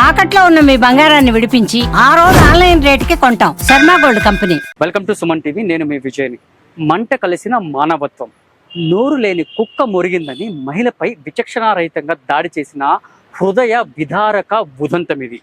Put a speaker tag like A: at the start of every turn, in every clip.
A: తాకట్లో ఉన్న మీ బంగారాన్ని విడిపించి ఆ రోజు ఆన్లైన్ రేటుకి కొంటాం. Sharma gold company.
B: Welcome to Suman TV. నేను మీ విజయని. మంట కలిసిన మానవత్వం. నోరు లేని కుక్క మురిగిందని మహిళపై విచక్షణారహితంగా దాడి చేసిన హృదయ విదారక ఉదంతం ఇది.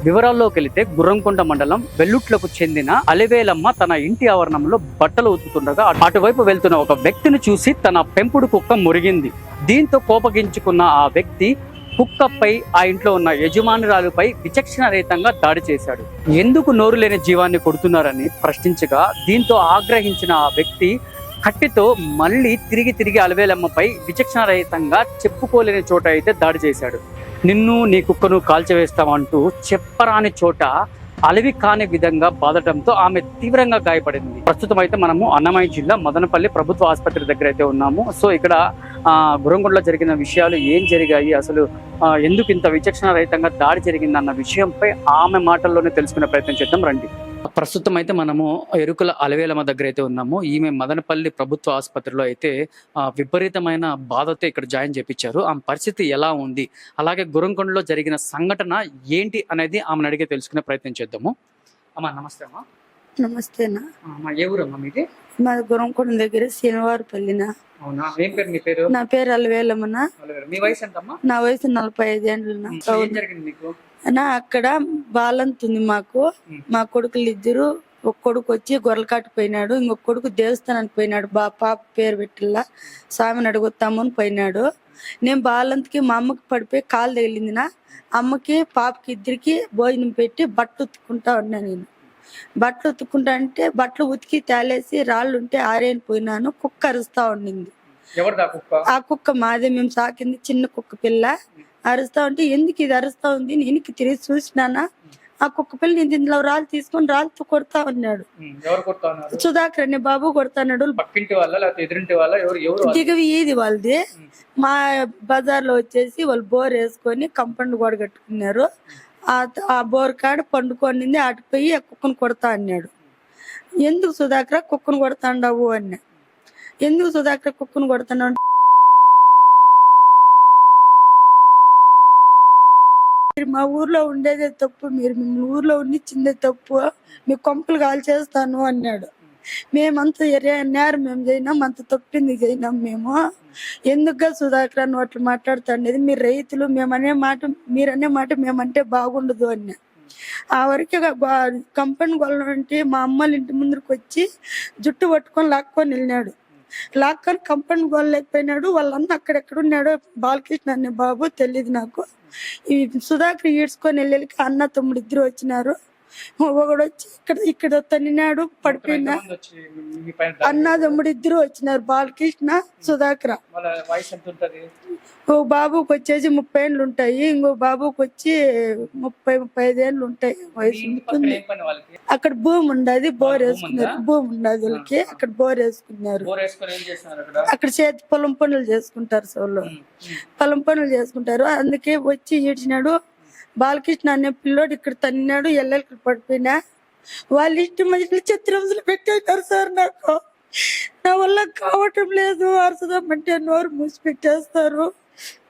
B: వివరాల్లోకి వెళితే గుర్రంకొండ మండలం వెల్లుట్లకు చెందిన అలివేలమ్మ తన ఇంటి ఆవరణంలో బట్టలు ఉతుకుతుండగా అటువైపు వెళ్తున్న ఒక వ్యక్తిని చూసి తన పెంపుడు కుక్క మురిగింది. దీంతో కోపగించుకున్న ఆ వ్యక్తి కుక్కపై ఆ ఇంట్లో ఉన్న యజమానురాలుపై విచక్షణరహితంగా దాడి చేశాడు. ఎందుకు నోరు లేని జీవాన్ని కొడుతున్నారని ప్రశ్నించగా దీంతో ఆగ్రహించిన ఆ వ్యక్తి కట్టితో మళ్ళీ తిరిగి అలివేలమ్మపై విచక్షణరహితంగా చెప్పుకోలేని చోట అయితే దాడి చేశాడు. నిన్ను నీ కుక్కను కాల్చివేస్తామంటూ చెప్పరాని చోట అలవి కాని విధంగా బాధటంతో ఆమె తీవ్రంగా గాయపడింది. ప్రస్తుతం అయితే మనము అన్నమయ్య జిల్లా మదనపల్లి ప్రభుత్వ ఆసుపత్రి దగ్గర అయితే ఉన్నాము. సో ఇక్కడ గురంగొండలో జరిగిన విషయాలు ఏం జరిగాయి, అసలు ఎందుకు ఇంత విచక్షణ రహితంగా దాడి జరిగింది అన్న విషయంపై ఆమె మాటల్లోనే తెలుసుకునే ప్రయత్నం చేద్దాం రండి. ప్రస్తుతం అయితే మనము ఎరుకుల అలివేలమ్మ దగ్గర అయితే ఉన్నాము. ఈమె మదనపల్లి ప్రభుత్వ ఆసుపత్రిలో అయితే విపరీతమైన బాధతో ఇక్కడ జాయిన్ చేపించారు. ఆమె పరిస్థితి ఎలా ఉంది, అలాగే గురంకొండలో జరిగిన సంఘటన ఏంటి అనేది ఆమెను అడిగే తెలుసుకునే ప్రయత్నం చేద్దాము. అమ్మా నమస్తే. అమ్మా
C: నమస్తేనా.
B: ఏ ఊరమ్మా మీది?
C: మా గురంకొండ దగ్గర శనివారపల్లినా.
B: అవునా, ఏం పేరు మీ పేరు?
C: నా పేరు అలివేలమ్మనా.
B: మీ వయసు ఎంతమ్మా?
C: నా వయసు 45 ఏళ్ళు.
B: ఏం జరిగింది మీకు?
C: అక్కడ బాలంతుంది మాకు. మా కొడుకులు ఇద్దరు, ఒక కొడుకు వచ్చి గొర్రెలు పోయినాడు, ఇంకొక కొడుకు దేవస్థానానికి పోయినాడు. పాప పేరు పెట్టిల్లా స్వామిని అడుగుతామని పోయినాడు. నేను బాలంతకి మా అమ్మకి పడిపోయి కాలు తగిలింది. నా అమ్మకి పాపకి ఇద్దరికి భోజనం పెట్టి బట్టలు ఉతుక్కుంటా ఉన్నా. నేను బట్టలు ఉతుక్కుంటా అంటే బట్టలు ఉతికి తేలేసి రాళ్ళు ఉంటే ఆరేని పోయినాను. కుక్క అరుస్తా ఉండింది. ఆ కుక్క మాదే, మేము సాకింది చిన్న కుక్క పిల్ల. అరుస్తా ఉంటే ఎందుకు ఇది అరుస్తా ఉంది, నేను తిరిగి చూసినానా. ఆ కుక్క పిల్ల నేను దీనిలో రాళ్ళు తీసుకొని రాళ్ళతో కొడతా ఉన్నాడు. సుధాకర్ అనే బాబు కొడతాడు. దిగవి ఈది వాళ్ళది. మా బజార్ లో వచ్చేసి వాళ్ళు బోర్ వేసుకొని కంపౌండ్ గోడ కట్టుకున్నారు. ఆ బోర్ కాడ పండుకొనింది. అటుపోయి ఆ కుక్కను కొడతా అన్నాడు. ఎందుకు సుధాకర్ కుక్కను కొడతాండావు అన్నా. ఎందుకు సుధాకర్ కుక్కను కొడతాను, మా ఊర్లో ఉండేదే తప్పు, మీరు మీ ఊర్లో ఉండిచ్చిందే తప్పు, మీ కొంపలు కాల్ చేస్తాను అన్నాడు. మేమంతా నేరం మేము చేయనాం, అంత తప్పింది చేయనాం మేము. ఎందుకుగా సుధాకర్ అని అట్లా మాట్లాడుతుండేది, మీరు రైతులు, మేమనే మాట మీరనే మాట మేమంటే బాగుండదు అన్నా. ఆ వరకు కంపెనీ గొల్లంటే మా అమ్మల ఇంటి ముందుకు వచ్చి జుట్టు పట్టుకొని లాక్కొని వెళ్ళినాడు. లాక్కొని కంపెనీ గొల్లలేకపోయినాడు. వాళ్ళన్న అక్కడెక్కడున్నాడో బాలకృష్ణ అనే బాబు తెలియదు నాకు. ఈ సుధాకర్ ఈడ్చుకొని వెళ్ళి అన్న తమ్ముడు ఇద్దరు వచ్చినారు. ఒకడు వచ్చి ఇక్కడ తన్నినాడు, పడిపోయినా. అన్న తమ్ముడు ఇద్దరు వచ్చినారు, బాలకృష్ణ సుధాకర్. ఓ బాబుకి వచ్చేసి 30 ఏళ్ళు ఉంటాయి, ఇంకో బాబుకి వచ్చి 30-35 ఏళ్ళు ఉంటాయి వయసు. అక్కడ భూమి ఉండదు, బోర్ వేసుకున్నారు. భూమి ఉండదు వాళ్ళకి, అక్కడ బోర్ వేసుకున్నారు. అక్కడ చేతి పొలం పనులు చేసుకుంటారు. సోళ్ళు పొలం పనులు చేసుకుంటారు. అందుకే వచ్చి ఈడ్చినాడు. బాలకృష్ణ అనే పిల్లోడు ఇక్కడ తన్నాడు, ఎల్లెలకి పడిపోయినా. వాళ్ళు ఇష్టం మంచి చిత్రంలో పెట్టేశారు సార్. నాకు నా వల్ల కావటం లేదు. అరసదామంటే నోరు మూసి పెట్టేస్తారు.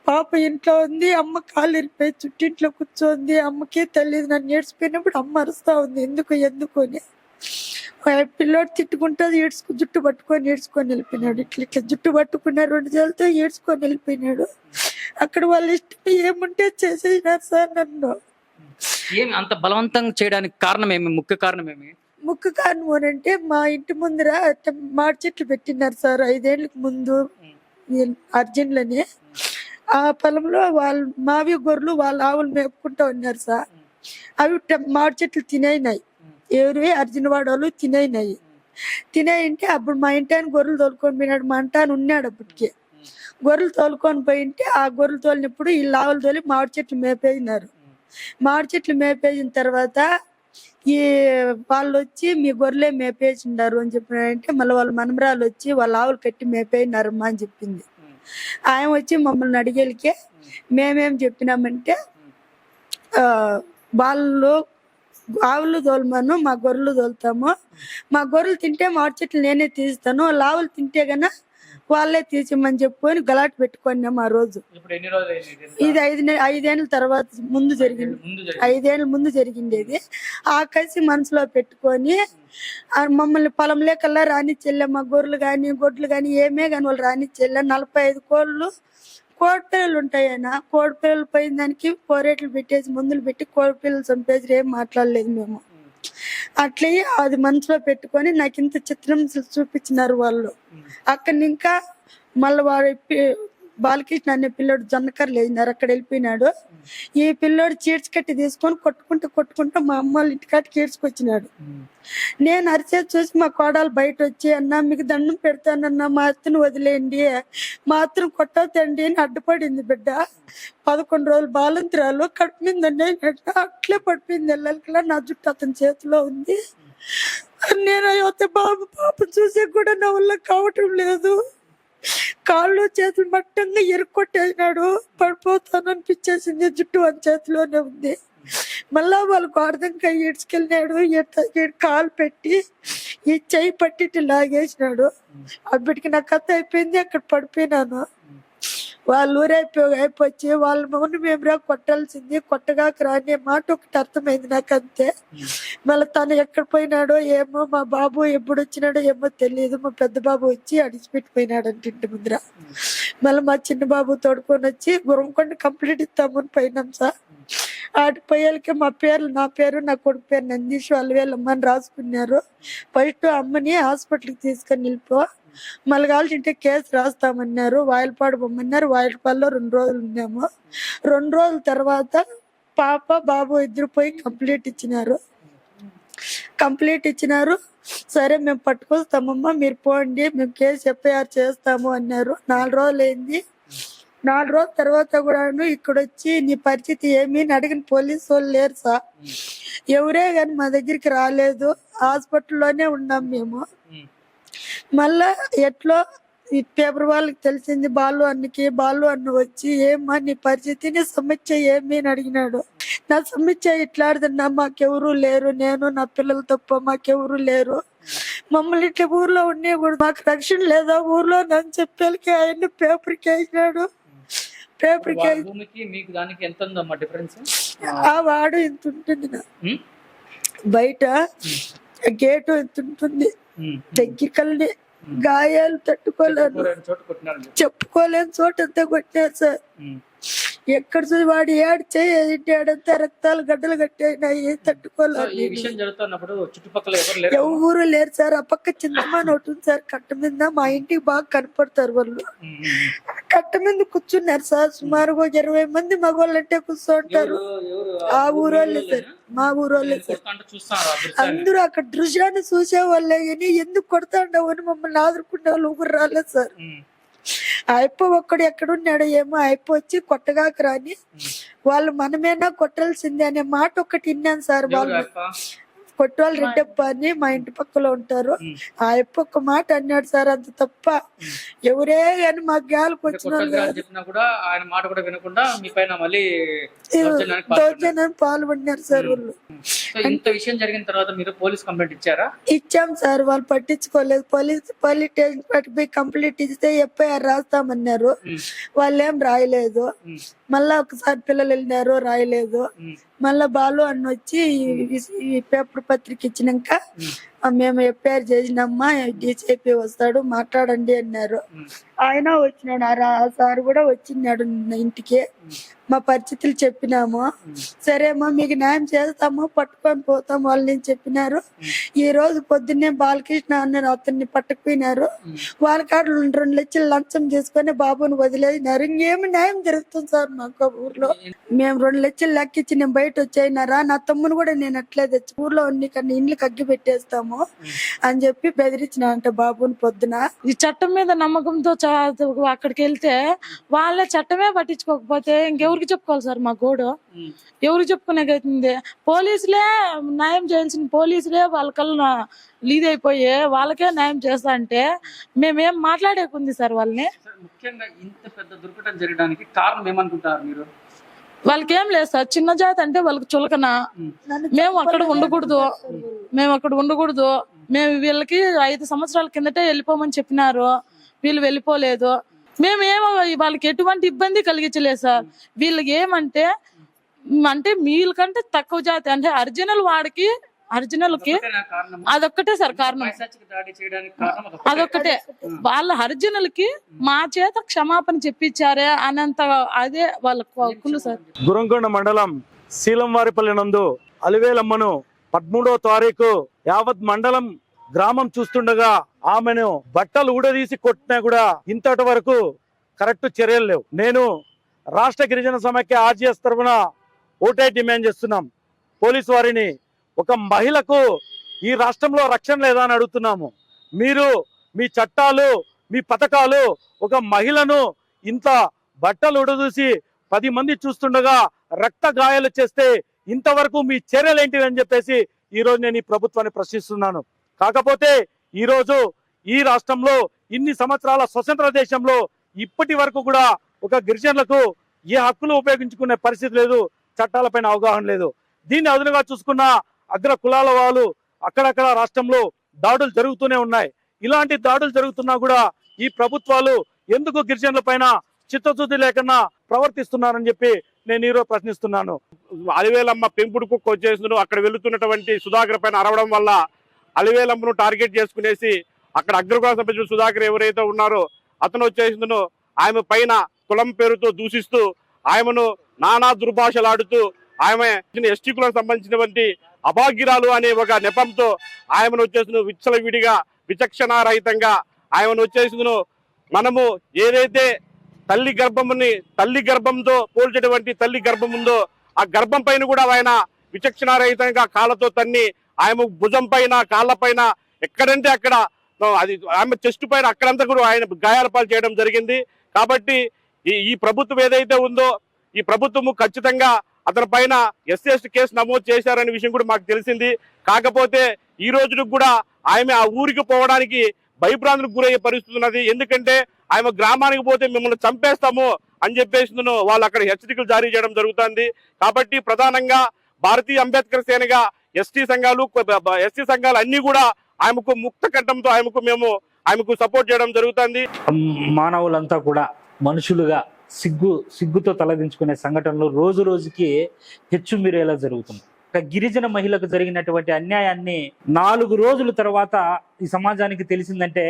C: పాప ఇంట్లో ఉంది, అమ్మ కాలు ఇరిపోయి చుట్టింట్లో కూర్చోంది. అమ్మకే తెలియదు. నన్ను ఏడ్చిపోయినప్పుడు అమ్మ అరుస్తా ఉంది ఎందుకు అని. పిల్లోడు తిట్టుకుంటుంది, జుట్టు పట్టుకొని ఏడ్చుకొని వెళ్ళిపోయినాడు. ఇట్లా జుట్టు పట్టుకున్న 2 జేలతో ఏడ్చుకొని వెళ్ళిపోయినాడు. అక్కడ వాళ్ళు ఇష్టం ఏముంటే చేసేసినారు సార్ నన్ను.
B: ఏమి అంత బలవంతంగా చేయడానికి కారణం ఏమి? ముఖ్య కారణం
C: అంటే మా ఇంటి ముందర మాడి చెట్లు పెట్టినారు సార్ 5 ఏళ్ళకి ముందు అర్జున్లని. ఆ పొలంలో వాళ్ళు మావి గొర్రెలు వాళ్ళ ఆవులు మేపుకుంటా ఉన్నారు సార్. అవి మాడి చెట్లు తినేయినాయి. ఎవరు అర్జున్ వాడవాళ్ళు తినేయంటే అప్పుడు మా ఇంటాన్ని గొర్రెలు తోలుకొని పోయినాడు. మా ఇంటాన్ని ఉన్నాడు అప్పటికి. గొర్రెలు తోలుకొని పోయింటే ఆ గొర్రెలు తోలినప్పుడు ఈ ఆవులు తోలి మామిడి చెట్లు మేపేసినారు. మామిడి చెట్లు మేపేసిన తర్వాత ఈ వాళ్ళు వచ్చి మీ గొర్రెలే మేపేసినారు అని చెప్పినారంటే మళ్ళీ వాళ్ళ మనమరాలు వచ్చి వాళ్ళ ఆవులు కట్టి మేపేసినారమ్మా అని చెప్పింది. ఆయన వచ్చి మమ్మల్ని అడిగేలికే మేమేం చెప్పినామంటే వాళ్ళు ఆవులు తోలమను, మా గొర్రెలు తోలుతాము. మా గొర్రెలు తింటే మా చెట్లు నేనే తీస్తాను, ఆవులు తింటే గన వాళ్ళే తీసిమని చెప్పుకొని గలాట్ పెట్టుకున్నాం ఆ రోజు.
B: ఇప్పుడు ఎన్ని రోజులు అయింది
C: ఇది 5 ఏళ్ళ తర్వాత ముందు జరిగింది. 5 ఏళ్ళ ముందు జరిగింది ఇది. ఆ కసి మనసులో పెట్టుకొని మమ్మల్ని పొలంలో కల్లా రానిచ్చెళ్ళే, మా గొర్రెలు కానీ గొడ్లు కానీ ఏమే కానీ వాళ్ళు రానిచ్చెళ్ళే. 45 కోళ్ళు కోడి పిల్లలు ఉంటాయన్నా, కోడి పిల్లలు పోయిన దానికి పోరేట్లు పెట్టేసి మందులు పెట్టి కోడి పిల్లలు చంపేసి ఏం మాట్లాడలేదు మేము. అట్లే అది మనసులో పెట్టుకొని నాకు ఇంత చిత్రం చూపించినారు వాళ్ళు. అక్కడ ఇంకా మళ్ళీ వాడు బాలకృష్ణ అనే పిల్లోడు జొన్నకర్రలు వేసినారు, అక్కడ వెళ్ళిపోయినాడు. ఈ పిల్లోడు చీడ్చి కట్టి తీసుకొని కొట్టుకుంటూ మా అమ్మ వాళ్ళ ఇంటికాటికి ఈడ్చుకొచ్చినాడు. నేను అరిచేది చూసి మా కోడలు బయట వచ్చి, అన్న మీకు దండం పెడతానన్నా మా అత్తను వదిలేయండి, మా అత్తను కొట్టొద్దండి అని అడ్డుపడింది. బిడ్డ 11 రోజులు బాలంత్రాలు కడుపు మీద అట్లే పడిపోయింది. వెళ్ళాలికల్లా నా జుట్టు అతని చేతిలో ఉంది. నేను అయితే బాబు పాప చూసే కూడా నా వల్ల కావటం లేదు. కాళ్ళు చేతులు మట్టంగా ఎరుక్కొట్టేసినాడు. పడిపోతాను అనిపించేసింది. జుట్టు అని చేతిలోనే ఉంది. మళ్ళా వాళ్ళకు అర్థంగా ఈడ్చుకెళ్ళినాడు. కాలు పెట్టి ఈ చెయ్యి పట్టి లాగేసినాడు. అప్పటికి నా కథ అయిపోయింది. అక్కడ పడిపోయినాను. వాళ్ళు అయిపోయి వాళ్ళ మౌని మేము కొట్టాల్సింది, కొట్టగాక రాని మాట ఒకటి అర్థమైంది నాకు అంతే. మళ్ళీ తను ఎక్కడ పోయినాడో ఏమో, మా బాబు ఎప్పుడు వచ్చినాడో ఏమో తెలియదు. మా పెద్ద బాబు వచ్చి అడిచిపెట్టిపోయినాడు అంటే ఇంటి ముందర. మళ్ళీ మా చిన్న బాబు తోడుకొని వచ్చి గురంకొండ కంప్లీట్ ఇస్తామని పోయినాం సార్. ఆటి పోయేళ్ళకి మా పేర్లు, నా పేరు నా కొడుకు పేరు నందీష్, అమ్మని రాసుకున్నారు. ఫస్ట్ అమ్మని హాస్పిటల్కి తీసుకొని వెళ్ళిపో, మళ్ళీ కావాల్సింటే కేసు రాస్తామన్నారు. వాయిలపాడు పొమ్మన్నారు. వాయిలపాడులో 2 రోజులు ఉన్నాము. 2 రోజుల తర్వాత పాప బాబు ఇద్దరు పోయి కంప్లీట్ ఇచ్చినారు. సరే మేము పట్టుకొస్తామమ్మా, మీరు పోండి, మేము కేసు ఎఫ్ఐఆర్ చేస్తాము అన్నారు. 4 రోజులు అయింది. 4 రోజుల తర్వాత కూడా ఇక్కడ వచ్చి నీ పరిస్థితి ఏమి అని అడిగిన పోలీసు వాళ్ళు లేరు సార్. ఎవరే కానీ మా దగ్గరికి రాలేదు. హాస్పిటల్లోనే ఉన్నాం మేము. మళ్ళా ఎట్లో ఈ పేపర్ వాళ్ళకి తెలిసింది. బాలు అన్న వచ్చి, ఏమ్మా నీ పరిస్థితి, నీ సమస్య ఏమి అని అడిగినాడు. నా సమస్య ఇట్లాడుతున్నా, మాకెవరు లేరు, నేను నా పిల్లలు తప్ప మాకెవరు లేరు, మమ్మల్ని ఇట్లా ఊర్లో ఉండే కూడా మాకు రక్షణ లేదా ఊర్లో అని చెప్పేకి ఆయన పేపర్కి వేసినాడు. ఆ వాడు ఇంత ఉంటుంది, బయట గేటు ఇంత ఉంటుంది, దగ్గరికల్ని గాయాలు తట్టుకోలేను, చెప్పుకోలేని చోట అంతా కొట్టారు సార్. ఎక్కడ చూసి వాడు ఏడు చేయంతా రక్తాలు గడ్డలు కట్టాయి, తట్టుకోలేదు. ఎవరు లేరు సార్. ఆ పక్క చింతమాని ఒకటి ఉంది సార్ కట్ట మీద, మా ఇంటికి బాగా కనపడతారు వాళ్ళు. కట్ట మీద కూర్చున్నారు సార్. సుమారుగా 20 మంది మగవాళ్ళు అంటే కూర్చోంటారు. ఆ ఊరోళ్ళే సార్, మా ఊరోళ్ళే సార్. అందరూ అక్కడ దృశ్యాన్ని చూసే వాళ్ళే కానీ ఎందుకు కొడతాండవు అని మమ్మల్ని ఆదుకునే వాళ్ళు ఊరు రాలేదు సార్. అయిపో ఒక్కడు ఎక్కడున్నాడో ఏమో, అయిపో వచ్చి కొట్టగాక రాని వాళ్ళు మనమేనా కొట్టాల్సిందే అనే మాట ఒకటి విన్నాను సార్. వాళ్ళు కొట్టవాళ్ళు రెడ్డప్ప అని మా ఇంటి పక్కలో ఉంటారు. ఆ అప్ప ఒక్క మాట అన్నాడు సార్, అంత తప్ప. ఎవరే గాని మా గాలికి వచ్చిన దౌర్జన్యానికి పాల్పడినారు సార్ వాళ్ళు.
B: ఇంత విషయం జరిగిన తర్వాత మీరు పోలీస్ కంప్లైంట్ ఇచ్చారా?
C: ఇచ్చాం సార్. వాళ్ళు పట్టించుకోలేదు. పోలీస్ స్టేషన్ పట్టిపోయి కంప్లైంట్ ఇస్తే ఎఫ్ఐఆర్ రాస్తామన్నారు. వాళ్ళు ఏం రాయలేదు. మళ్ళా ఒకసారి పిల్లలు వెళ్ళినారు, రాయలేదు. మళ్ళా బాలు అన్న వచ్చి ఈ పేపర్ పత్రిక ఇచ్చినాక మేము ఎఫ్ఐఆర్ చేసినమ్మా, డిసిపి వస్తాడు మాట్లాడండి అన్నారు. ఆయన వచ్చినాడు. ఆ సార్ కూడా వచ్చినాడు ఇంటికి. మా పరిస్థితులు చెప్పినాము. సరేమ్మా మీకు న్యాయం చేస్తాము, పట్టుకొని పోతాం వాళ్ళని చెప్పినారు. ఈ రోజు పొద్దున్నే బాలకృష్ణ అన్నారు, అతన్ని పట్టుకుపోయినారు. వాళ్ళ కాడ 2 లక్షలు లంచం చేసుకొని బాబుని వదిలేసినారు. ఇంకేమి న్యాయం జరుగుతుంది సార్ మాకు ఊర్లో? మేము 2 లక్షలు లెక్కించి నేను బయట వచ్చాయినారా, నా తమ్ముని కూడా నేను అట్లే తెచ్చి ఊర్లో ఉండి కన్నా ఇండ్లు కగ్గి పెట్టేస్తాము అని చెప్పి బెదిరించిన అంట బాబుని పొద్దున.
D: ఈ చట్టం మీద నమ్మకంతో అక్కడికి వెళ్తే వాళ్ళే చట్టమే పట్టించుకోకపోతే ఇంకెవరికి చెప్పుకోవాలి సార్? మా గోడు ఎవరికి చెప్పుకునేకైతుంది? పోలీసులే న్యాయం చేయాల్సిన పోలీసులే వాళ్ళకల్లా లీడ్ అయిపోయి వాళ్ళకే న్యాయం చేస్తా అంటే మేమేం మాట్లాడేకుంది సార్ వాళ్ళని?
B: ముఖ్యంగా ఇంత పెద్ద దుర్ఘటన జరగడానికి కారణం ఏమనుకుంటారు మీరు?
D: వాళ్ళకి ఏం లేదు సార్, చిన్న జాతి అంటే వాళ్ళకి చులకన. మేము అక్కడ ఉండకూడదు. మేము వీళ్ళకి 5 సంవత్సరాల కిందటే వెళ్ళిపోమని చెప్పినారు, వీళ్ళు వెళ్ళిపోలేదు. మేమేమో వాళ్ళకి ఎటువంటి ఇబ్బంది కలిగించలేదు సార్. వీళ్ళకి ఏమంటే వీళ్ళకంటే తక్కువ జాతి అంటే ఒరిజినల్ కి అదొక్కటే సార్ కారణం. అదొక్కటే వాళ్ళ ఒరిజినల్ కి మా చేత క్షమాపణ చెప్పించారే అనంత అదే వాళ్ళ కుళ్ళు సార్.
E: గురంకొండ మండలం శీలంవారిపల్లి నందు అలివేలమ్మను 13వ తారీఖు యావత్ మండలం గ్రామం చూస్తుండగా ఆమెను బట్టలు ఊడదీసి కొట్టినా కూడా ఇంతటి వరకు కరెక్ట్ చర్యలు లేవు. నేను రాష్ట్ర గిరిజన సమైక్య ఆర్జీఎస్ తరఫున ఓటే డిమాండ్ చేస్తున్నాం. పోలీసు వారిని, ఒక మహిళకు ఈ రాష్ట్రంలో రక్షణ లేదా అని అడుగుతున్నాము. మీరు మీ చట్టాలు, మీ పథకాలు ఒక మహిళను ఇంత బట్టలు ఉడదూసి 10 మంది చూస్తుండగా రక్త గాయాలు చేస్తే ఇంతవరకు మీ చర్యలు ఏంటివి అని చెప్పేసి ఈరోజు నేను ఈ ప్రభుత్వాన్ని ప్రశ్నిస్తున్నాను. కాకపోతే ఈరోజు ఈ రాష్ట్రంలో ఇన్ని సంవత్సరాల స్వతంత్ర దేశంలో ఇప్పటి వరకు కూడా ఒక గిరిజనులకు ఏ హక్కులు ఉపయోగించుకునే పరిస్థితి లేదు, చట్టాలపైన అవగాహన లేదు. దీన్ని అదునుగా చూసుకున్న అగ్ర కులాల వాళ్ళు అక్కడక్కడ రాష్ట్రంలో దాడులు జరుగుతూనే ఉన్నాయి. ఇలాంటి దాడులు జరుగుతున్నా కూడా ఈ ప్రభుత్వాలు ఎందుకు గిరిజనుల పైన చిత్తశుద్ధి లేకుండా ప్రవర్తిస్తున్నారని చెప్పి నేను ఈరోజు ప్రశ్నిస్తున్నాను.
F: అలివేలమ్మ పెంపుడు కుక్క వచ్చేసిన అక్కడ వెళుతున్నటువంటి సుధాకర్ పైన అరవడం వల్ల అలివేలమ్మను టార్గెట్ చేసుకునేసి అక్కడ అగ్రకుల సభ్యుడు సుధాకర్ ఎవరైతే ఉన్నారో అతను వచ్చేసిందో ఆమె పైన కులం పేరుతో దూషిస్తూ ఆమెను నానా దుర్భాషలాడుతూ ఆమె ఎస్టీ కులకు సంబంధించినటువంటి అభాగ్యురాలు అనే ఒక నెపంతో ఆమెను వచ్చేసిన విచ్చలవిడిగా విచక్షణారహితంగా ఆమెను వచ్చేసిందో మనము ఏదైతే తల్లి గర్భంతో పోల్చేటువంటి తల్లి గర్భం ఉందో ఆ గర్భం పైన కూడా ఆయన విచక్షణారహితంగా కాళ్ళతో తన్ని ఆమె భుజం పైన కాళ్ళ పైన ఎక్కడంటే అక్కడ అది ఆమె చెస్ట్ పైన అక్కడంతా కూడా ఆయన గాయాల పాలు చేయడం జరిగింది. కాబట్టి ఈ ప్రభుత్వం ఏదైతే ఉందో ఈ ప్రభుత్వము ఖచ్చితంగా అతని పైన ఎస్సీ కేసు నమోదు చేశారనే విషయం కూడా మాకు తెలిసింది. కాకపోతే ఈ రోజుకు కూడా ఆమె ఆ ఊరికి పోవడానికి భయభ్రాంతులకు గురయ్యే పరిస్థితి ఉన్నది. ఎందుకంటే ఆమె గ్రామానికి పోతే మిమ్మల్ని చంపేస్తాము అని చెప్పేసి వాళ్ళు అక్కడ హెచ్చరికలు జారీ చేయడం జరుగుతుంది. కాబట్టి ప్రధానంగా భారతీయ అంబేద్కర్ సేనగా ఎస్సీ సంఘాలు అన్ని కూడా ఆమెకు ముక్త కంఠంతో ఆమెకు సపోర్ట్ చేయడం జరుగుతుంది.
G: మానవులంతా కూడా మనుషులుగా సిగ్గుతో తలదించుకునే సంఘటనలు రోజు రోజుకి హెచ్చుమీరేలా జరుగుతుంది. ఒక గిరిజన మహిళకు జరిగినటువంటి అన్యాయాన్ని 4 రోజుల తర్వాత ఈ సమాజానికి తెలిసిందంటే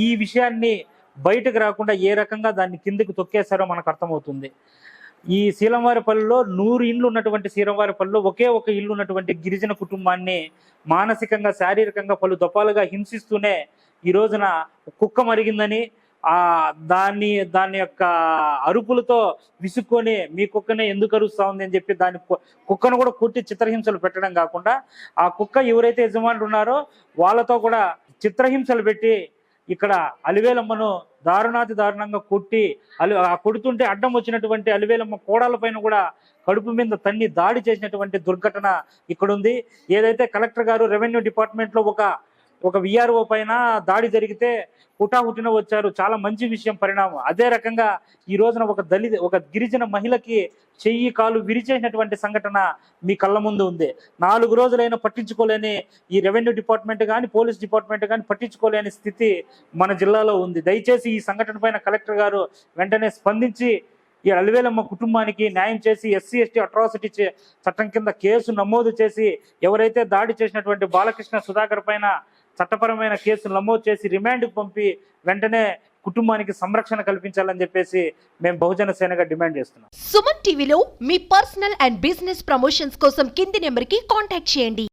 G: ఈ విషయాన్ని బయటకు రాకుండా ఏ రకంగా దాన్ని కిందకు తొక్కేశారో మనకు అర్థమవుతుంది. ఈ శీలంవారిపల్లిలో 100 ఇండ్లు ఉన్నటువంటి శీలంవారిపల్లిలో ఒకే ఒక ఇల్లు ఉన్నటువంటి గిరిజన కుటుంబాన్ని మానసికంగా, శారీరకంగా పలు దఫాలుగా హింసిస్తూనే ఈ రోజున కుక్క మరిగిందని దాని యొక్క అరుపులతో విసుక్కొని మీ కుక్కనే ఎందుకు అరుస్తా ఉంది అని చెప్పి దాని కుక్కను కూడా కొట్టి చిత్రహింసలు పెట్టడం కాకుండా ఆ కుక్క ఎవరైతే యజమానులు ఉన్నారో వాళ్ళతో కూడా చిత్రహింసలు పెట్టి ఇక్కడ అలివేలమ్మను దారుణాతి దారుణంగా కొట్టి కొడుతుంటే అడ్డం వచ్చినటువంటి అలివేలమ్మ కోడల పైన కూడా కడుపు మీద తన్ని దాడి చేసినటువంటి దుర్ఘటన ఇక్కడ ఉంది. ఏదైతే కలెక్టర్ గారు రెవెన్యూ డిపార్ట్మెంట్ లో ఒక విఆర్ఓ పైన దాడి జరిగితే హుటాహుటిన వచ్చారు, చాలా మంచి విషయం, పరిణామం. అదే రకంగా ఈ రోజున ఒక గిరిజన మహిళకి చెయ్యి కాలు విరిచేసినటువంటి సంఘటన మీ కళ్ళ ముందు ఉంది. 4 రోజులైనా పట్టించుకోలేని ఈ రెవెన్యూ డిపార్ట్మెంట్ కానీ పోలీస్ డిపార్ట్మెంట్ కానీ పట్టించుకోలేని స్థితి మన జిల్లాలో ఉంది. దయచేసి ఈ సంఘటన పైన కలెక్టర్ గారు వెంటనే స్పందించి ఈ అలివేలమ్మ కుటుంబానికి న్యాయం చేసి ఎస్సీ ఎస్టీ అట్రాసిటీ చట్టం కింద కేసు నమోదు చేసి ఎవరైతే దాడి చేసినటువంటి బాలకృష్ణ సుధాకర్ పైన చట్టపరమైన కేసు నమోదు చేసి రిమాండ్కు పంపి వెంటనే కుటుంబానికి సంరక్షణ కల్పించాలని చెప్పేసి మేము బహుజన సేనగా డిమాండ్ చేస్తున్నాం.
H: సుమన్ టీవీలో మీ పర్సనల్ అండ్ బిజినెస్ ప్రమోషన్స్ కోసం కింది నెంబర్కి కాంటాక్ట్ చేయండి.